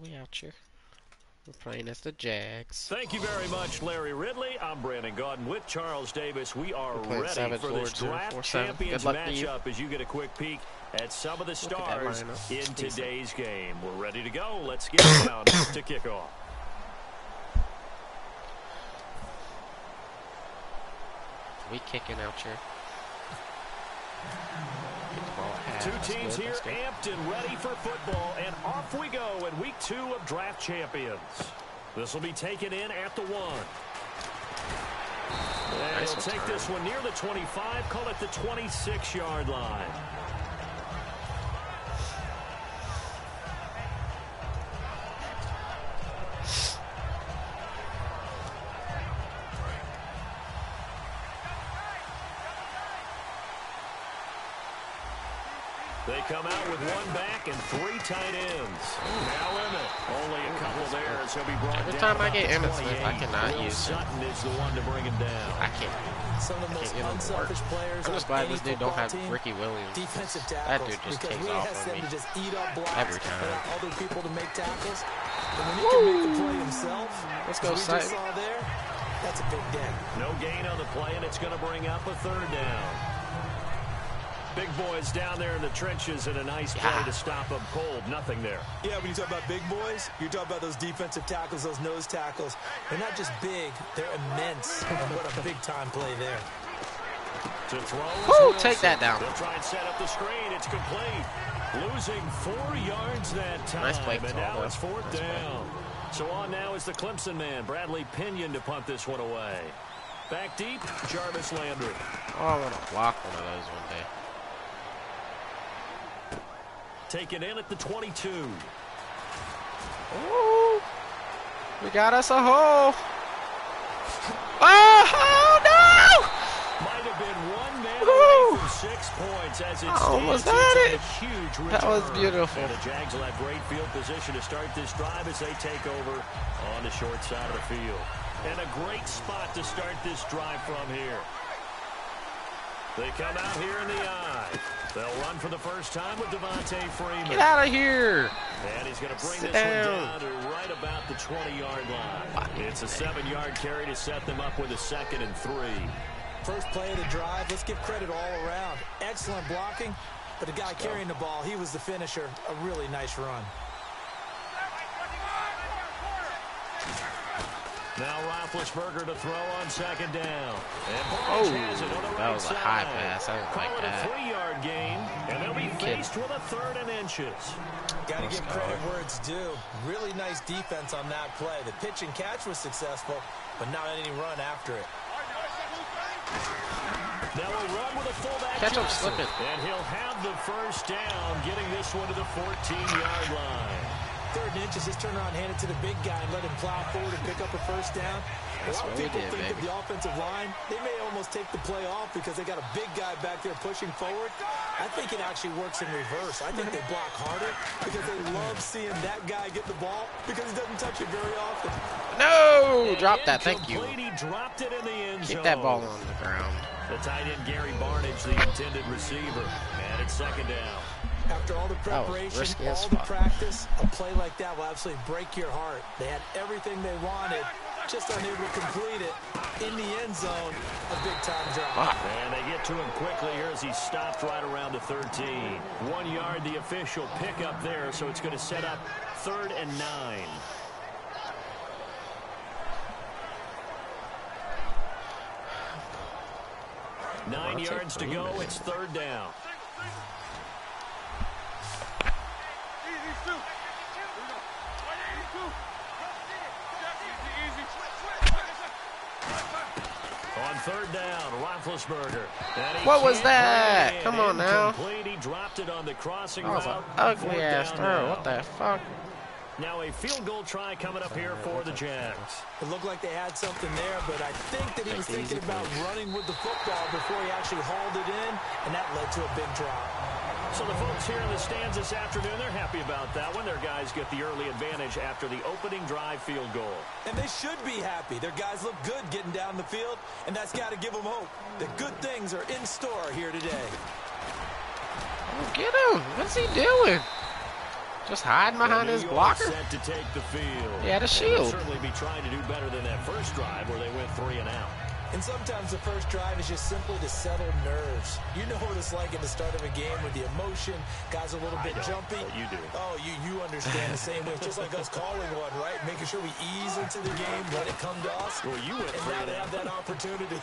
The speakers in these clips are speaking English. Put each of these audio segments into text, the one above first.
We out here. We're playing as the Jags. Thank you very much, Larry Ridley. I'm Brandon Gaudin with Charles Davis. We are ready for this draft champions matchup as you get a quick peek at some of the stars in today's game. We're ready to go. Let's get down to kickoff. We kicking out here. Two teams here amped and ready for football, and off we go in week 2 of draft champions. This will be taken in at the 1. And he'll take this one near the 25, call it the 26-yard line. They come out with 1 back and 3 tight ends. Now Emmett, only a couple there as he'll be brought down. Every time I get Emmett Smith, I cannot use him. Sutton is the one to bring him down. I can't. Some of the most unselfish players. I'm just glad this dude don't have Ricky Williams. Defensive tackles. That dude just takes off on me to just eat up blocks every time. Other people to make tackles. And when he can make the play himself, let's go, Sutton. Saw there, that's a big gain. No gain on the play, and it's going to bring up a 3rd down. Big boys down there in the trenches, and a nice play to stop them cold. Nothing there. Yeah, when you talk about big boys, you're talking about those defensive tackles, those nose tackles. They're not just big, they're immense. And what a big-time play there. To throw. Oh, take that down. They'll try and set up the screen. It's complete. Losing 4 yards that time. Nice play, and now it's 4th down. So on now is the Clemson man, Bradley Pinion, to punt this one away. Back deep, Jarvis Landry. Oh, I want to block one of those one day. Take it in at the 22. Ooh, we got us a hole. Oh no! Might have been 1 man away from 6 points as it almost stands. had it. A huge return. That was beautiful. And the Jags will have great field position to start this drive as they take over on the short side of the field. And a great spot to start this drive from here. They come out here in the eye. They'll run for the first time with Devontae Freeman. Get out of here. And he's going to bring this one down to right about the 20-yard line. It's a 7-yard carry to set them up with a 2nd and 3. First play of the drive. Let's give credit all around. Excellent blocking, but the guy carrying the ball, he was the finisher. A really nice run. Now Roethlisberger to throw on 2nd down. And oh, has it on the that right was a side. high pass. I didn't like that. A 3-yard gain, and they'll be faced with a 3rd and inches. Got to give credit where it's due. Really nice defense on that play. The pitch and catch was successful, but not any run after it. Now we'll run with a fullback. Catch him slipping. And he'll have the first down, getting this one to the 14-yard line. 3rd and inches, just turn around, hand it to the big guy, and let him plow forward and pick up a first down. That's a lot of people think of the offensive line, they may almost take the play off because they got a big guy back there pushing forward. I think it actually works in reverse. I think they block harder because they love seeing that guy get the ball because he doesn't touch it very often. No! Drop that. Thank you. He dropped it in the end zone. Keep that ball on the ground. The tight end, Gary Barnage, the intended receiver. And it's 2nd down. After all the preparation, all the practice, a play like that will absolutely break your heart. They had everything they wanted, just unable to complete it. In the end zone, a big-time drop. And they get to him quickly here as he stopped right around the 13. 1 yard, the official pickup there, so it's going to set up 3rd and 9. Nine yards to go. It's 3rd down. On 3rd down, Roethlisberger. What was that? Come on now. He dropped it on the crossing route. That was an ugly ass throw. What the fuck? Now a field goal try coming up here for the Jags. It looked like they had something there, but I think that he was thinking about running with the football before he actually hauled it in, and that led to a big drop. So the folks here in the stands this afternoon, they're happy about that one. Their guys get the early advantage after the opening drive field goal. And they should be happy. Their guys look good getting down the field, and that's got to give them hope that good things are in store here today. Oh, get him. What's he doing? Just hiding behind his blocker. Set to take the field. He had a And shield. they'll certainly be trying to do better than that first drive where they went 3 and out. And sometimes the first drive is just simply to settle nerves. You know what it's like at the start of a game with the emotion. Guys are a little bit jumpy. But you do. Oh, you understand the same way. It's just like us calling one, right? Making sure we ease into the game, let it come to us. Well, you went and 3 now and they out. have that opportunity.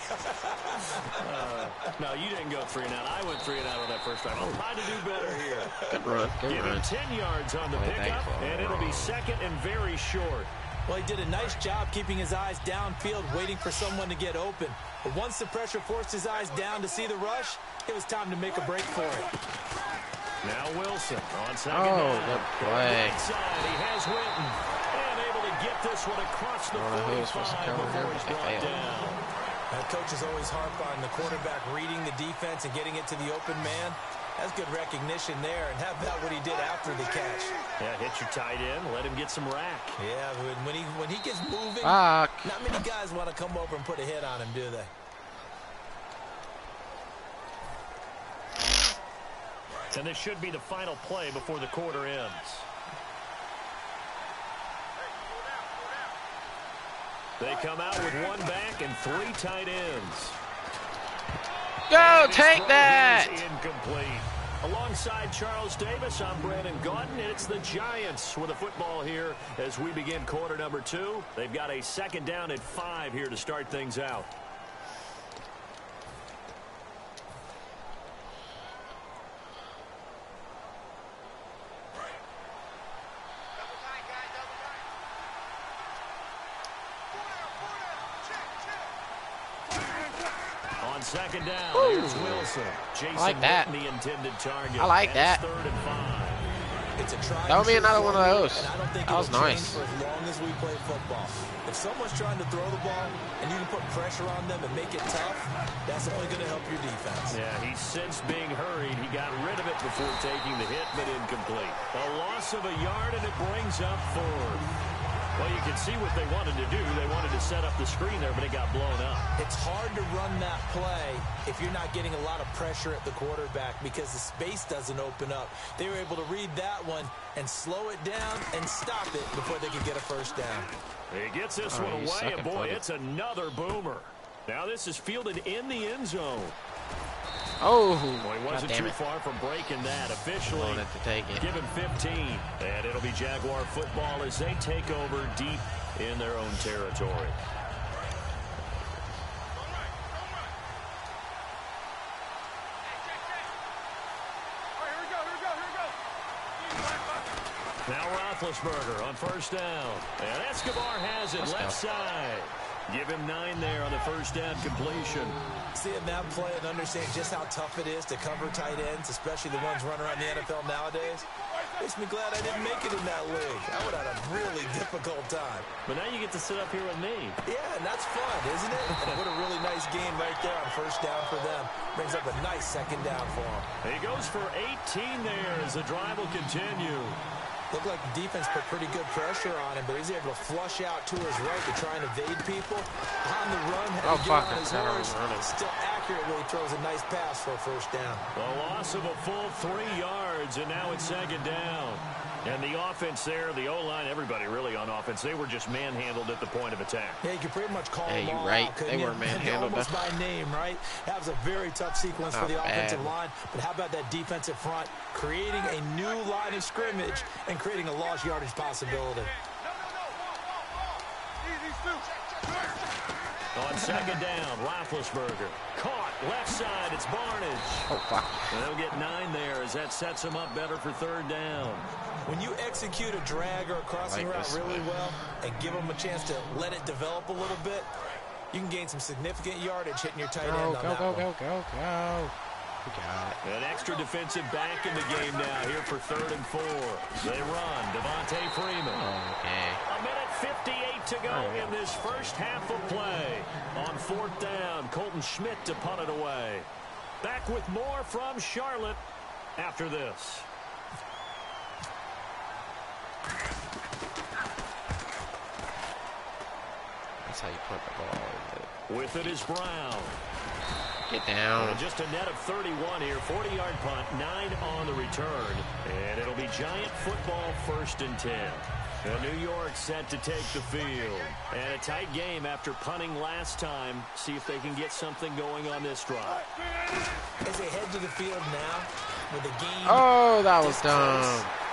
No, you didn't go 3 and out. I went 3 and out on that first drive. I'm trying to do better here. Good run. Good Give run. him 10 yards on the Play pickup, thankful. and it'll be second and very short. Well, he did a nice job keeping his eyes downfield, waiting for someone to get open. But once the pressure forced his eyes down to see the rush, it was time to make a break for it. Now Wilson on second Oh, down. good play. Right side, he has Witten. And able to get this one across the I don't know who was supposed to 45 cover before him, he's but they brought failed. down. Now, coaches always harp on the quarterback reading the defense and getting it to the open man. That's good recognition there. And how about what he did after the catch? Yeah, hit your tight end, let him get some rack. Yeah, when he gets moving, Fuck. not many guys want to come over and put a hit on him, do they? And this should be the final play before the quarter ends. They come out with 1 back and 3 tight ends. Go, take that. Incomplete. Alongside Charles Davis, I'm Brandon Gaudin, and it's the Giants with a football here as we begin quarter number 2. They've got a second down at 5 here to start things out. On second down, here's Wilson. Jason I like that. Witten, the intended target. I like And that. it's 3rd and 5. It's a try That would be and true another one of formula, those. and I don't think That was it'll change nice. for as long as we play football. If someone's trying to throw the ball and you can put pressure on them and make it tough, that's only going to help your defense. Yeah, he's since being hurried. He got rid of it before taking the hit, but incomplete. A loss of a yard, and it brings up 4th. Well, you can see what they wanted to do. They wanted to set up the screen there, but it got blown up. It's hard to run that play if you're not getting a lot of pressure at the quarterback because the space doesn't open up. They were able to read that one and slow it down and stop it before they could get a first down. He gets this Oh, one he's away, and boy, second-footed. it's another boomer. Now this is fielded in the end zone. Oh, Well, he wasn't damn too it. far from breaking that. Officially, Wanted to take it. give him 15. And it'll be Jaguar football as they take over deep in their own territory. Now Roethlisberger on first down. And Escobar has it left side. Give him 9 there on the first down completion. Seeing that play and understand just how tough it is to cover tight ends, especially the ones running around the NFL nowadays, makes me glad I didn't make it in that league. I would have had a really difficult time. But now you get to sit up here with me. Yeah, and that's fun, isn't it? And what a really nice game right there on first down for them. Brings up a nice second down for them. He goes for 18 there as the drive will continue. Looked like the defense put pretty good pressure on him, but he's able to flush out to his right to try and evade people. On the run, had to get on his horse. Still accurately throws a nice pass for a first down. A loss of a full 3 yards, and now it's second down. And the offense there, the O-line, everybody really on offense, they were just manhandled at the point of attack. Yeah, you could pretty much call them you're all right. out, couldn't They you? were manhandled. Almost by name, right? That was a very tough sequence for Not the offensive bad. line. But how about that defensive front, creating a new line of scrimmage and creating a lost yardage possibility? On second down, Roethlisberger. Caught, left side, it's Barnage. Oh, fuck. And they'll get 9 there as that sets them up better for third down. When you execute a drag or a crossing Like route this really way. well and give them a chance to let it develop a little bit, you can gain some significant yardage hitting your tight end on that one. Go. We got it. An extra defensive back in the game now here for 3rd and 4. They run. Devontae Freeman. Okay. A minute 58 to go in this first half of play. On 4th down, Colton Schmidt to punt it away. Back with more from Charlotte after this. That's how you put the ball in it. With it is Brown. Get down. Well, just a net of 31 here. 40-yard punt, 9 on the return. And it'll be Giant football 1st and 10. New York set to take the field. And a tight game after punting last time. See if they can get something going on this drive. As they head to the field now, with the game. Oh, that was dumb.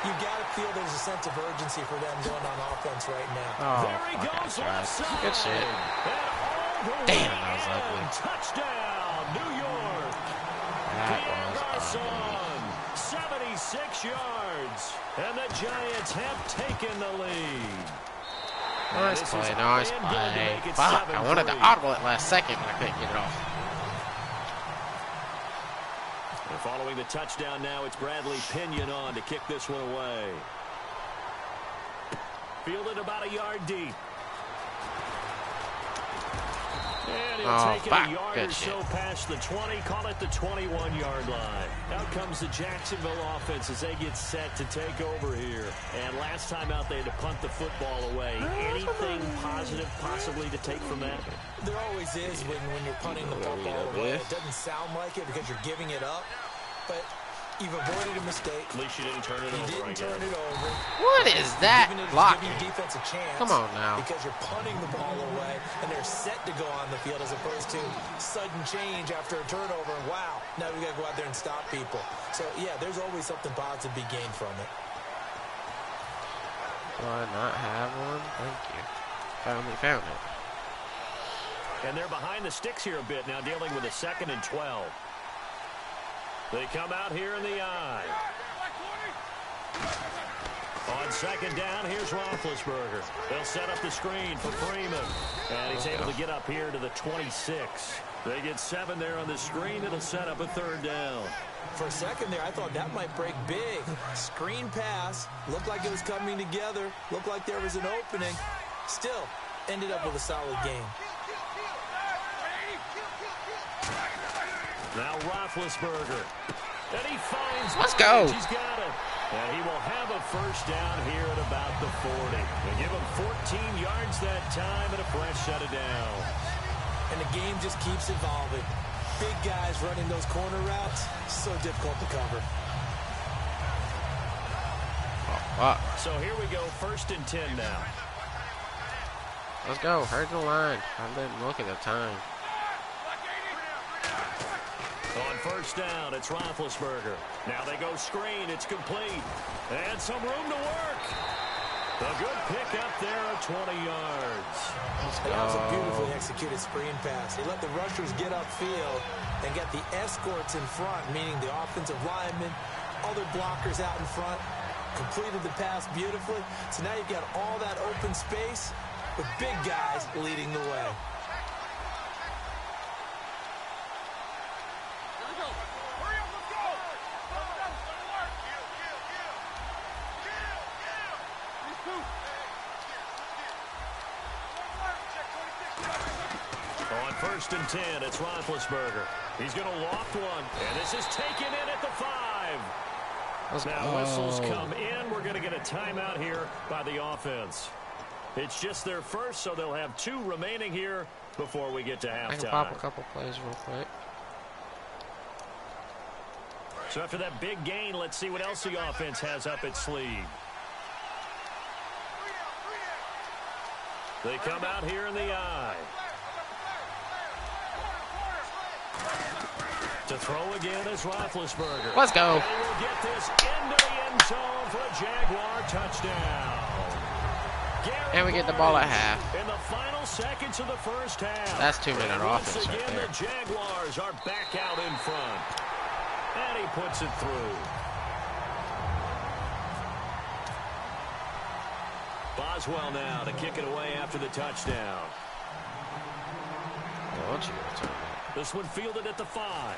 You got to feel there's a sense of urgency for them going on offense right now. Oh, There he fuck, goes I left tried. side. Good shit. Damn, that was ugly. Touchdown, New York. That was Garcon, 76 yards. And the Giants have taken the lead. Nice This play, is nice all in good to play. make it Fuck, I wanted to 7-3. audible it last second, but I couldn't get it off. And following the touchdown now, it's Bradley Pinion on to kick this one away. Fielded about a yard deep. And he'll take it a yard or so past the 20, call it the 21-yard line. Out comes the Jacksonville offense as they get set to take over here. And last time out, they had to punt the football away. Anything positive possibly to take from that? There always is when you're punting the football away. It doesn't sound like it because you're giving it up, but you've avoided a mistake. At least you didn't turn it over. You didn't turn it over. What is that blocking? Giving your defense a chance. Come on now. Because you're punting the ball away, and they're set to go on the field as opposed to sudden change after a turnover. And wow, now we got to go out there and stop people. So, yeah, there's always something positive to be gained from it. Do I not have one? Thank you. Finally found it. And they're behind the sticks here a bit now, dealing with a 2nd and 12. They come out here in the eye. On 2nd down, here's Roethlisberger. They'll set up the screen for Freeman. And he's able to get up here to the 26. They get 7 there on the screen. It'll set up a 3rd down. For a second there, I thought that might break big. Screen pass. Looked like it was coming together. Looked like there was an opening. Still, ended up with a solid game. Now Roethlisberger. And he finds... Let's go. He's got it. And he will have a 1st down here at about the 40. They give him 14 yards that time and a fresh set of downs. And the game just keeps evolving. Big guys running those corner routes, so difficult to cover. So here we go, 1st and 10 now. Let's go. Hurry the line. I didn't look at the time. On 1st down, it's Roethlisberger. Now they go screen. It's complete. And some room to work. A good pick up there at 20 yards. That was a beautifully executed screen pass. He let the rushers get upfield and get the escorts in front, meaning the offensive linemen, other blockers out in front. Completed the pass beautifully. So now you've got all that open space with big guys leading the way. On 1st and 10, it's Roethlisberger. He's going to loft one, and this is taken in at the 5. Now whistles come in. We're going to get a timeout here by the offense. It's just their first, so they'll have 2 remaining here before we get to halftime. I can pop a couple plays real quick. So after that big gain, let's see what else the offense has up its sleeve. They come out here in the eye. To throw again is Roethlisberger. Let's go. And he will get this into the end zone for a Jaguar touchdown. And we get the ball at half. In the final seconds of the 1st half. That's 2-minute offense Once right again, there. the Jaguars are back out in front. And he puts it through. Boswell now to kick it away after the touchdown. This one fielded at the 5.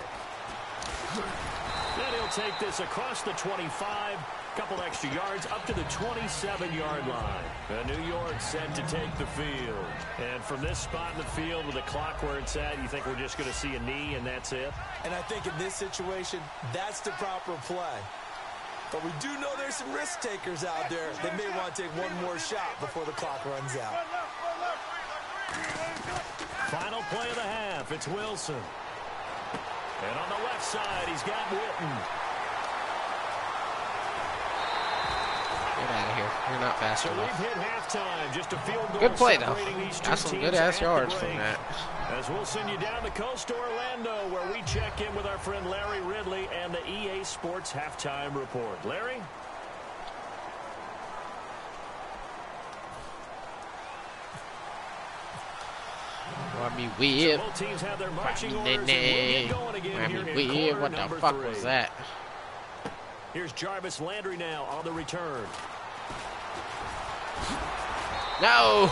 Then he'll take this across the 25. Couple extra yards up to the 27-yard line. New York set to take the field. And from this spot in the field with the clock where it's at, you think we're just going to see a knee and that's it? And I think in this situation, that's the proper play. But we do know there's some risk takers out there that may want to take one more shot before the clock runs out. Final play of the half. It's Wilson. And on the left side, he's got Witten. Get out of here. You're not fast So enough. we've hit halftime. Just a field goal. Good play, though. These Got two some teams good-ass at the yards break. from that. As we'll send you down the coast to Orlando, where we check in with our friend Larry Ridley and the EA Sports Halftime Report. Larry? Miami weird. So both teams have their marching orders, and Miami we'll get going again here in weird. quarter What the number fuck 3. was that? Here's Jarvis Landry now on the return. No!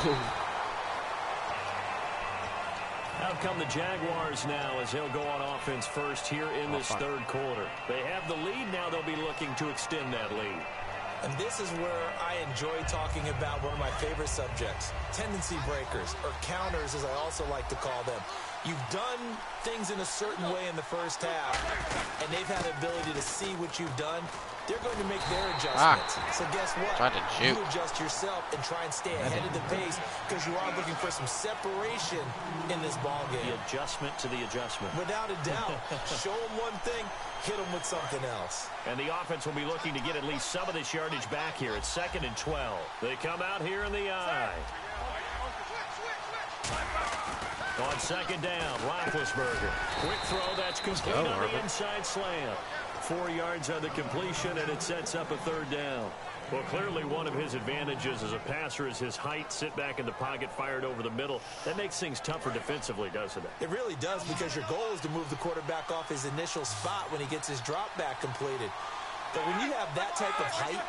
Out come the Jaguars now as they'll go on offense first here in this third quarter. They have the lead. Now they'll be looking to extend that lead. And this is where I enjoy talking about one of my favorite subjects, tendency breakers, or counters as I also like to call them. You've done things in a certain way in the first half, and they've had the ability to see what you've done. They're going to make their adjustments. So guess what? Tried to You juke. adjust yourself and try and stay ahead of the pace because you are looking for some separation in this ball game. The adjustment to the adjustment. Without a doubt. Show them one thing, hit them with something else. And the offense will be looking to get at least some of this yardage back here. It's 2nd and 12. They come out here in the eye. On 2nd down, Roethlisberger. Quick throw, that's complete on the inside slam. 4 yards on the completion, and it sets up a 3rd down. Well, clearly one of his advantages as a passer is his height. Sit back in the pocket, fired over the middle. That makes things tougher defensively, doesn't it? It really does, because your goal is to move the quarterback off his initial spot when he gets his drop back completed. But when you have that type of height,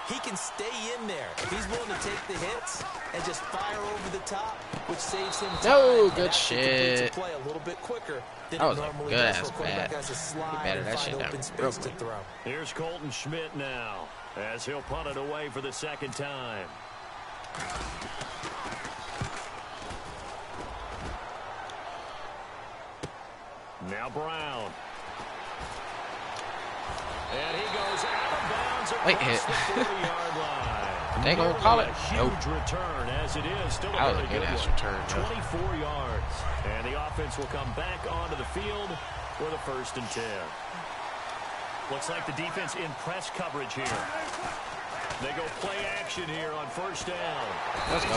he can stay in there. If he's willing to take the hits and just fire over the top, which saves him time. No, good shit. Play a little bit quicker than That was it a normally good does. ass So quarterback bat. has to slide He batted and that find shit down open space real to quick. throw. Here's Colton Schmidt now as he'll punt it away for the 2nd time. Now Brown. And he goes out of bounds across the 40-yard line. They gonna call it? A huge return as it is. Still That a was a very good ass one. return, though. 24 yards. And the offense will come back onto the field for the 1st and 10. Looks like the defense in press coverage here. They go play action here on 1st down. Let's go.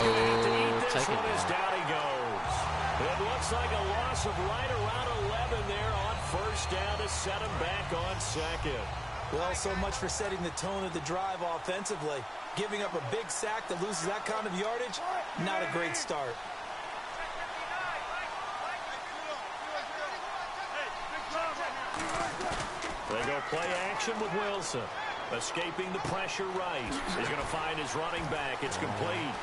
This Take one it is down. down he goes. It looks like a loss of right around 11 there on 1st down to set him back on 2nd. Well, so much for setting the tone of the drive offensively. Giving up a big sack that loses that kind of yardage, not a great start. They go play action with Wilson. Escaping the pressure right. He's going to find his running back. It's complete.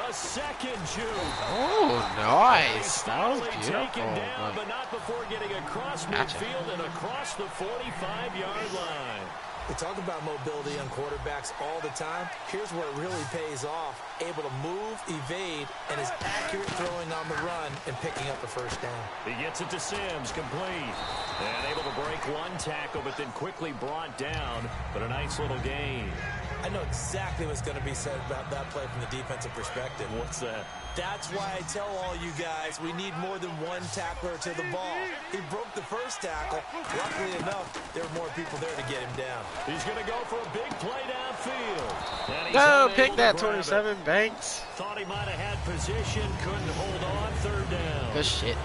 A second juke. Oh, nice. That was Finally beautiful. taken down, but not before getting across Gotcha. midfield and across the 45-yard line. We talk about mobility on quarterbacks all the time. Here's where it really pays off. Able to move, evade, and is accurate throwing on the run and picking up the 1st down. He gets it to Sims, complete. And able to break one tackle, but then quickly brought down. But a nice little gain. I know exactly what's going to be said about that play from the defensive perspective. What's that? That's why I tell all you guys we need more than one tackler to the ball. He broke the 1st tackle. Luckily enough, there were more people there to get him down. He's going to go for a big play downfield. And he's No, unable pick to that grab it. 27, Banks. Thought he might have had position, couldn't hold on. 3rd down. Good shit.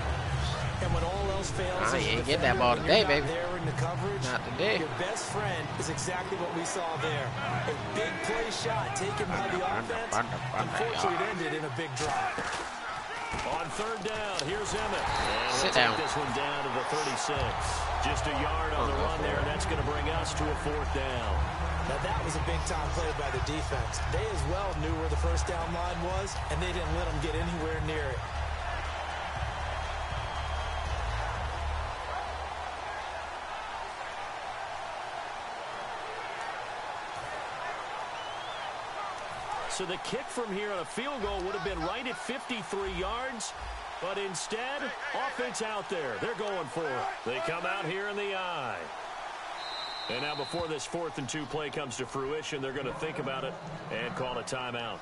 And when all else fails, I as a ain't getting that defender, ball when today, you're baby. not there in the coverage, Not today. your best friend is exactly what we saw there. A big play shot taken by the offense. Unfortunately, it ended in a big drop. On 3rd down, here's Emmett. And Sit he'll down. take this one down to the 36. Just a yard on the run there, and that's going to bring us to a 4th down. Now, that was a big-time play by the defense. They as well knew where the 1st down line was, and they didn't let them get anywhere near it. So the kick from here on a field goal would have been right at 53 yards. But instead, offense out there. They're going for it. They come out here in the eye. And now before this 4th and 2 play comes to fruition, they're going to think about it and call a timeout.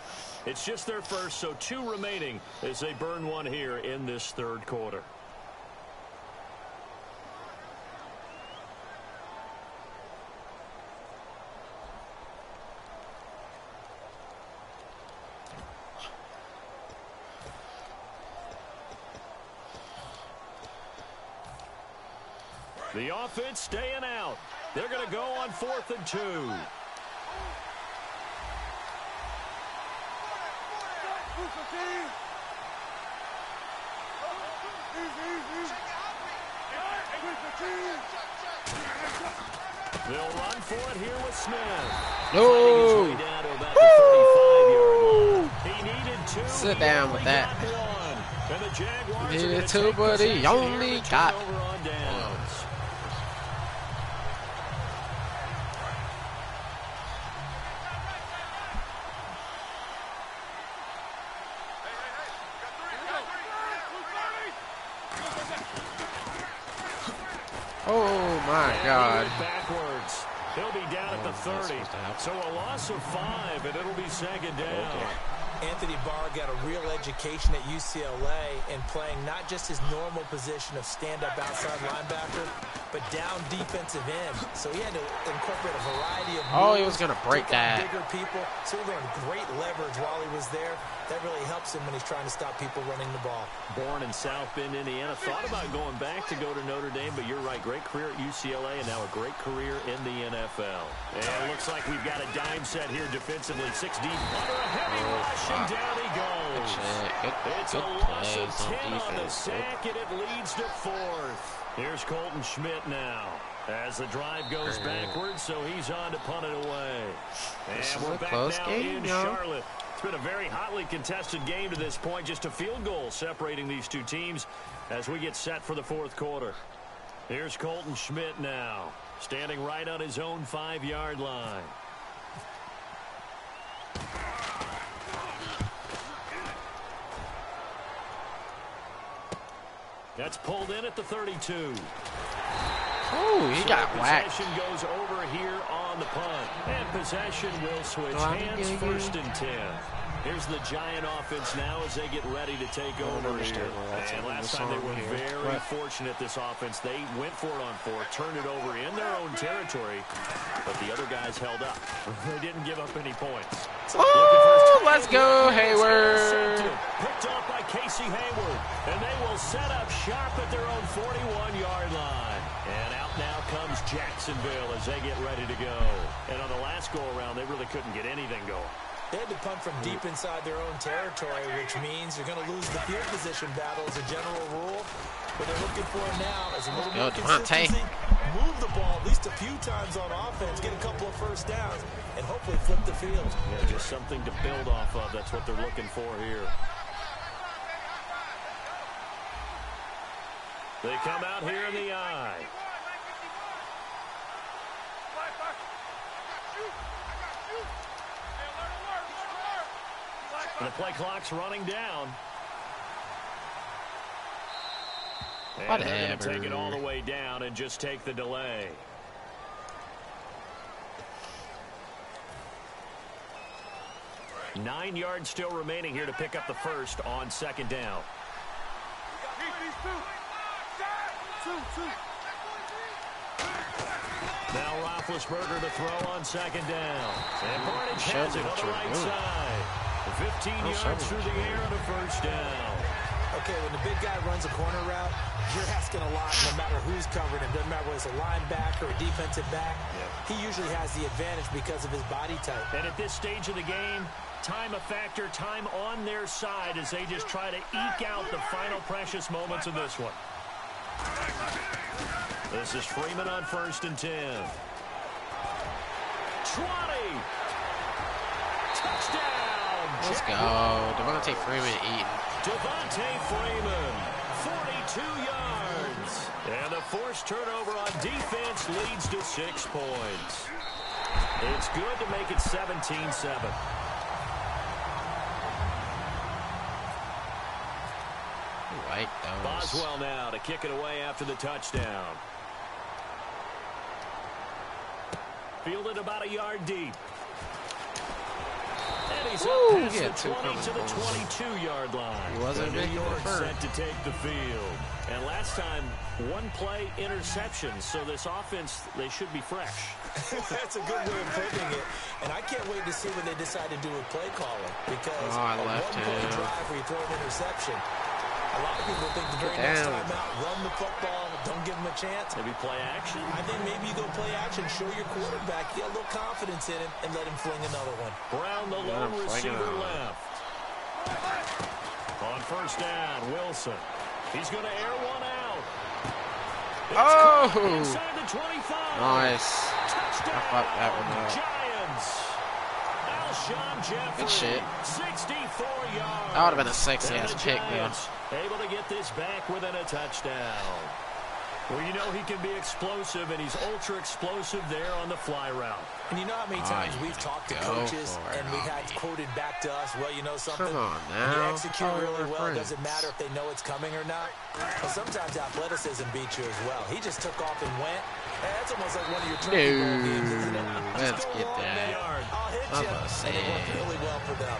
It's just their first, so 2 remaining as they burn one here in this 3rd quarter. The offense staying out. They're going to go on 4th and 2. They'll run for it here with Smith. No. Down to about the 35-yard line. He needed 2. Sit down with that. And the Jaguars Needed 2, but he only got one. Oh my God. Backwards. He'll be down at the 30. So a loss of 5, and it'll be 2nd down. Okay. Anthony Barr got a real education at UCLA in playing not just his normal position of stand-up outside linebacker, but down defensive end. So he had to incorporate a variety of moves. Oh, he was going to break that. Bigger people. So he learned great leverage while he was there. That really helps him when he's trying to stop people running the ball. Born in South Bend, Indiana. Thought about going back to go to Notre Dame, but you're right. Great career at UCLA and now a great career in the NFL. And it looks like we've got a dime set here defensively. 6 deep. Under a heavy rush, and down he goes. It's a loss of 10 on the sack, and it leads to 4th. Here's Colton Schmidt now. As the drive goes backwards, so he's on to punt it away. And we're back now in Charlotte. It's been a very hotly contested game to this point. Just a field goal separating these two teams as we get set for the 4th quarter. Here's Colton Schmidt now, standing right on his own 5-yard line. That's pulled in at the 32. Oh, he got whacked. Possession goes over here on the punt. And possession will switch hands. 1st and 10. Here's the Giant offense now as they get ready to take over here. And last time they were very fortunate, this offense. They went for it on 4, turned it over in their own territory, but the other guys held up. They didn't give up any points. Oh, let's go, Hayward. Picked up by Casey Hayward. And they will set up shop at their own 41-yard line. And out now comes Jacksonville as they get ready to go. And on the last go-around, they really couldn't get anything going. They had to punt from deep inside their own territory, which means you're going to lose the field position battle as a general rule. What they're looking for now is a little more consistency. Move the ball at least a few times on offense, get a couple of first downs, and hopefully flip the field. Yeah, just something to build off of. That's what they're looking for here. They come out here in the eye. And the play clock's running down. And they're going to take it all the way down and just take the delay. Nine yards still remaining here to pick up the first on 2nd down. Now Roethlisberger to throw on 2nd down. And Barnage has it on the right side. 15 yards through the air and a first down. Okay, when the big guy runs a corner route, you're asking a lot no matter who's covering him. Doesn't matter whether it's a linebacker or a defensive back. He usually has the advantage because of his body type. And at this stage of the game, time a factor, time on their side as they just try to eke out the final precious moments of this one. This is Freeman on 1st and 10. 20. Touchdown. Let's go. Devontae Freeman eating. Devontae Freeman, 42 yards. And the forced turnover on defense leads to 6 points. It's good to make it 17-7. Like those. Boswell now to kick it away after the touchdown. Fielded about a yard deep. And he's up past the 20 to the 22-yard line. He wasn't New York set to take the field. And last time, 1 play interception. So this offense, they should be fresh. That's a good way of putting it. And I can't wait to see what they decide to do with play calling. Because a 1-play drive where you throw an interception, I A lot of people think the very next time out, run the football, don't give him a chance. Maybe play action. I think maybe you go play action, show your quarterback, get a little confidence in him, and let him fling another one. Brown, the lone receiver left. On first down, Wilson. He's going to air one out. Oh! Inside the 25. Nice. Touchdown. I fucked that one up. Giants. Alshon Jeffrey. Good shit. 64 yards. That would have been a sexy ass pick, though. Able to get this back within a touchdown. Well, you know he can be explosive, and he's ultra explosive there on the fly route. And you know how many times we've talked to coaches and we've had quoted back to us, well, you know something? Come on now. When you execute really well, it doesn't matter if they know it's coming or not. But sometimes athleticism beats you as well. He just took off and went. Hey, that's almost like one of your turkey bowl games, isn't it? Let's get that. I'll hit you. And it worked really well for them.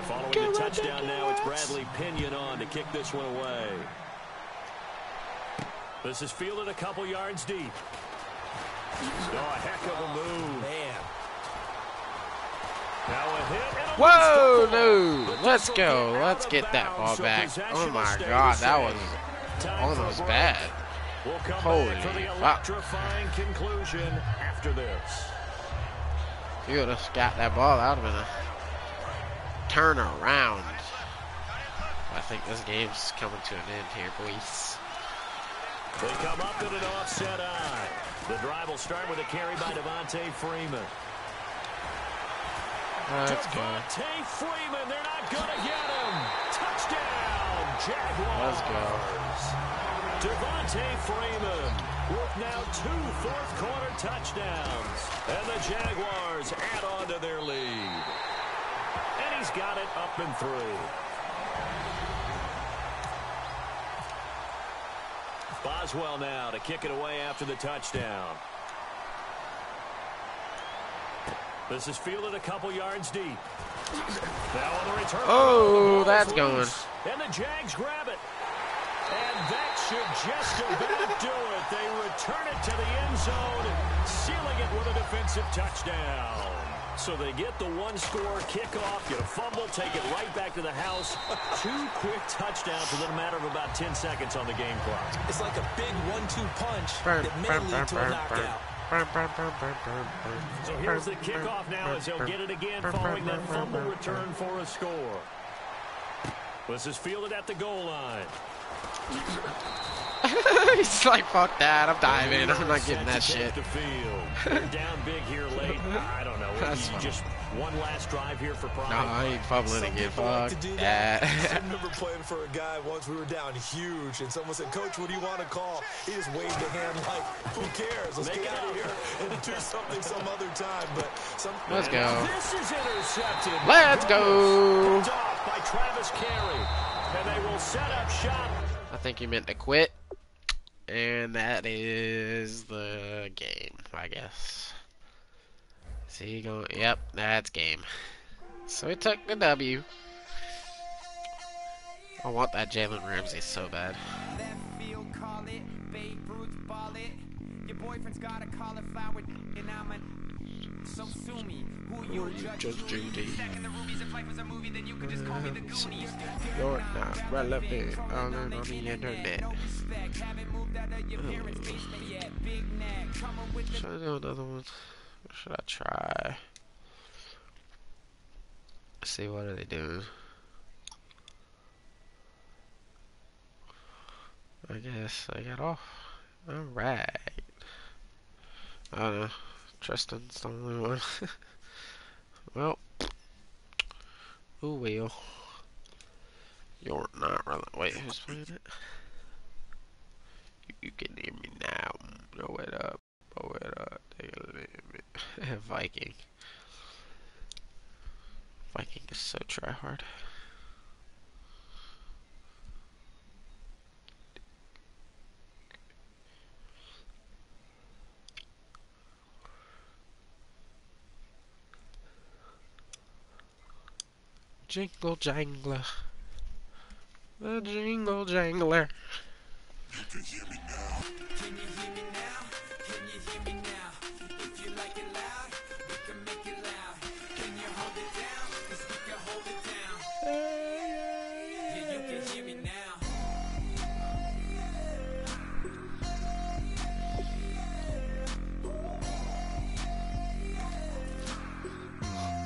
Following the touchdown now, it's Bradley Pinion on to kick this one away. This is fielded a couple yards deep. Oh, a heck of a move. Man. Now a hit and a Whoa, no. Let's go. Let's get that ball back. Oh, my God. That was almost bad. We'll come Holy back for the fuck. electrifying conclusion after this. You would have got that ball. That would have been a turn around. I think this game's coming to an end here, boys. They come up in an offset eye. The drive will start with a carry by Devontae Freeman. Let's go. Devontae Freeman, they're not going to get him. Touchdown, Jaguars. Let's go. Devontae Freeman with now 2 fourth-quarter touchdowns. And the Jaguars add on to their lead. And he's got it up and through. Boswell now to kick it away after the touchdown. This is fielded a couple yards deep. Now on the return. Oh, that's going. And the Jags grab it. And that should just about do it. They return it to the end zone, sealing it with a defensive touchdown. So they get the one-score kickoff, get a fumble, take it right back to the house. 2 quick touchdowns within a matter of about 10 seconds on the game clock. It's like a big 1-2 punch that may lead to a knockout. So here's the kickoff now as they'll get it again following that fumble return for a score. This is fielded at the goal line. He's like, fuck that. I'm diving. I'm not getting that shit. They're down big here late. I don't know. Just one last drive here for pride. No, I ain't fumbling again. Fuck that. I remember playing for a guy once. We were down huge, and someone said, "Coach, what do you want to call?" He just waved a hand like, "Who cares? Let's get out of here and do something some other time." But let's go. This is intercepted. Let's go. Picked off by Travis Carey, and they will set up shop. I think he meant to quit. And that is the game, I guess. See, going. Yep, that's game. So he took the W. I want that Jalen Ramsey so bad. Your boyfriend's got a cauliflower, and I'm so sue me. Who you Judge Judy? You're not relevant on the internet. Should I do another one? Or should I try? Let's see, what are they doing? I guess I got off. Alright. I don't know. Tristan's the only one. Well. Who will? You're not relevant. Wait, who's playing it? You can hear me now. Blow it up. Blow it up. Take a limit. Viking. Viking is so tryhard. Jingle jangler. The jingle jangler. You can hear me now. Can you hear me now? Can you hear me now? If you like it loud, we can make it loud. Can you hold it down? 'Cause we can hold it down. Yeah, you can hear me now.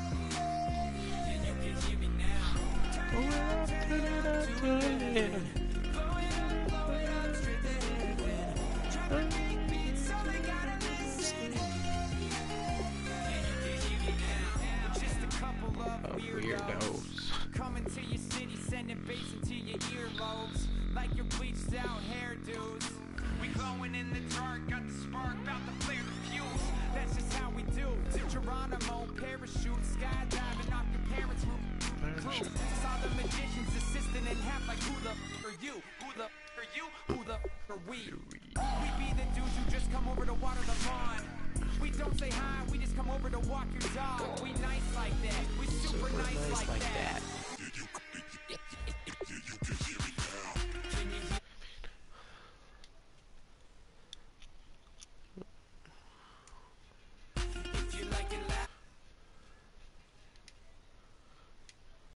Yeah, you can hear me now. Turn it up to 11. Blow it up, straight to heaven. Drop a big beat, so they gotta listen. Yeah, you can hear me now. Just a couple of Weirdos. coming to your city, sending bass into your earlobes. Like your bleached out hairdos. We glowing in the dark, got the spark, about to flare the fuse. That's just how we do. To Geronimo, parachute, skydiving off your parents' roof. Saw the magician's assistant in half like who the are you? Who the are you? Who the are we? We be the dudes who just come over to water the lawn. We don't say hi, we just come over to walk your dog. We nice like that, we super nice like that.